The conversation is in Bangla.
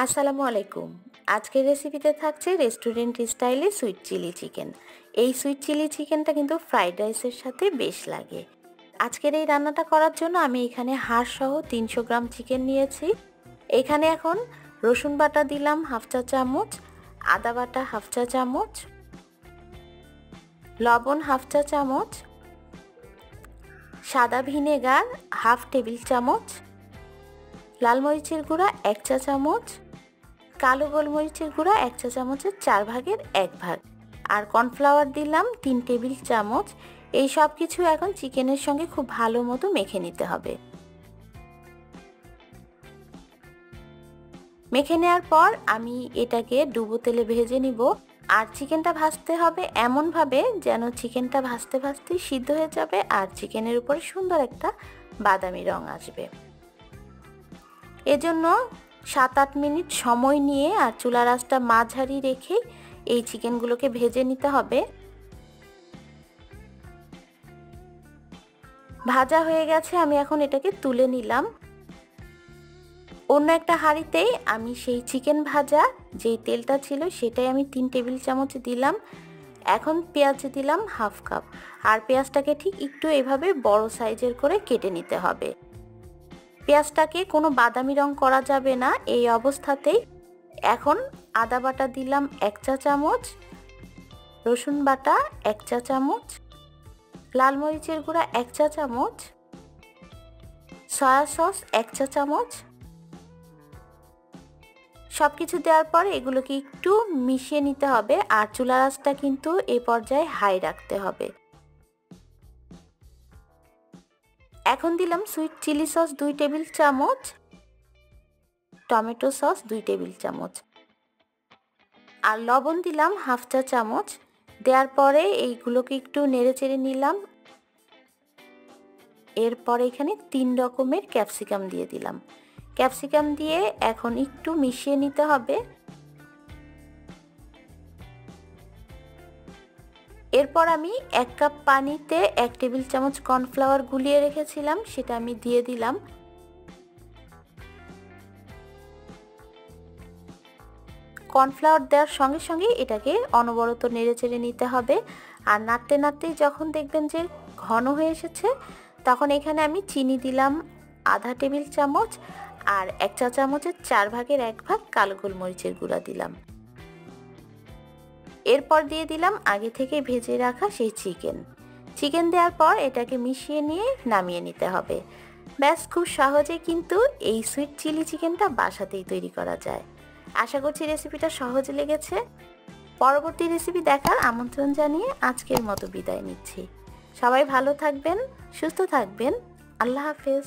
আসসালামু আলাইকুম। আজকের রেসিপিতে থাকছে রেস্টুরেন্ট স্টাইলে সুইট চিলি চিকেন। এই সুইট চিলি চিকেনটা কিন্তু ফ্রাইড রাইসের সাথে বেশ লাগে। আজকের এই রান্নাটা করার জন্য আমি এখানে হাড় সহ 300 গ্রাম চিকেন নিয়েছি। এখানে এখন রসুন বাটা দিলাম হাফ চা চামচ, আদা বাটা হাফ চা চামচ, লবণ হাফ চা চামচ, সাদা ভিনেগার হাফ টেবিল চামচ, লাল মরিচের গুঁড়া 1 চা চামচ, কালো গোলমরিচের গুঁড়া 1 চা চামচের 4 ভাগের 1 ভাগ, আর কর্নফ্লাওয়ার দিলাম 3 টেবিল চামচ। এই সব কিছু এখন চিকেনের সঙ্গে খুব ভালো মতো মেখে নিতে হবে। মেখে নেওয়ার পর আমি এটাকে ডুবো তেলে ভেজে নিব। আর চিকেনটা ভাজতে হবে এমনভাবে যেন চিকেনটা ভাজতে ভাজতে সিদ্ধ হয়ে যাবে আর চিকেনের উপরে সুন্দর একটা বাদামি রং আসবে। এজন্য 7-8 মিনিট সময় নিয়ে আর চুলার আঁচটা মাঝারি রেখে এই চিকেনগুলোকে ভেজে নিতে হবে। ভাজা হয়ে গেছে, আমি এখন এটাকে তুলে নিলাম। অন্য একটা হাঁড়িতে আমি সেই চিকেন ভাজা যেই তেলটা ছিল সেটাই আমি 3 টেবিল চামচ দিলাম। এখন পেঁয়াজ দিলাম হাফ কাপ, আর পেঁয়াজটাকে ঠিক একটু এভাবে বড় সাইজের করে কেটে নিতে হবে। পেঁয়াজটাকে কোনো বাদামি রং করা যাবে না এই অবস্থাতেই। এখন আদা বাটা দিলাম 1 চা চামচ, রসুন বাটা 1 চা চামচ, লাল মরিচের গুঁড়া 1 চা চামচ, সয়া সস 1 চা চামচ। সব কিছু দেওয়ার পর এগুলোকে একটু মিশিয়ে নিতে হবে, আর চুলার আঁচটা কিন্তু এই পর্যায়ে হাই রাখতে হবে। এখন দিলাম সুইট চিলি সস 2 টেবিল চামচ, টমেটো সস 2 টেবিল চামচ, আর লবণ দিলাম হাফ চা চামচ। দেওয়ার পরে এইগুলোকে একটু নেড়েচেড়ে নিলাম। এরপরে এখানে 3 রকমের ক্যাপসিকাম দিয়ে দিলাম। ক্যাপসিকাম দিয়ে এখন একটু মিশিয়ে নিতে হবে। এরপর আমি 1 কাপ পানিতে 1 টেবিল চামচ কর্নফ্লাওয়ার গুলিয়ে রেখেছিলাম, সেটা আমি দিয়ে দিলাম। কর্নফ্লাওয়ার দেওয়ার সঙ্গে সঙ্গে এটাকে অনবরত নেড়েচেড়ে নিতে হবে। আর নাড়তে নাড়তেই যখন দেখবেন যে ঘন হয়ে এসেছে, তখন এখানে আমি চিনি দিলাম আধা টেবিল চামচ, আর 1 চা চামচের 4 ভাগের 1 ভাগ কালো গোলমরিচের গুঁড়া দিলাম। এরপর দিয়ে দিলাম আগে থেকে ভেজে রাখা সেই চিকেন দেওয়ার পর এটাকে মিশিয়ে নিয়ে নামিয়ে নিতে হবে। ব্যাস, খুব সহজে কিন্তু এই সুইট চিলি চিকেনটা বাসাতেই তৈরি করা যায়। আশা করছি রেসিপিটা সহজ লেগেছে। পরবর্তী রেসিপি দেখার আমন্ত্রণ জানিয়ে আজকের মতো বিদায় নিচ্ছি। সবাই ভালো থাকবেন, সুস্থ থাকবেন। আল্লাহ হাফেজ।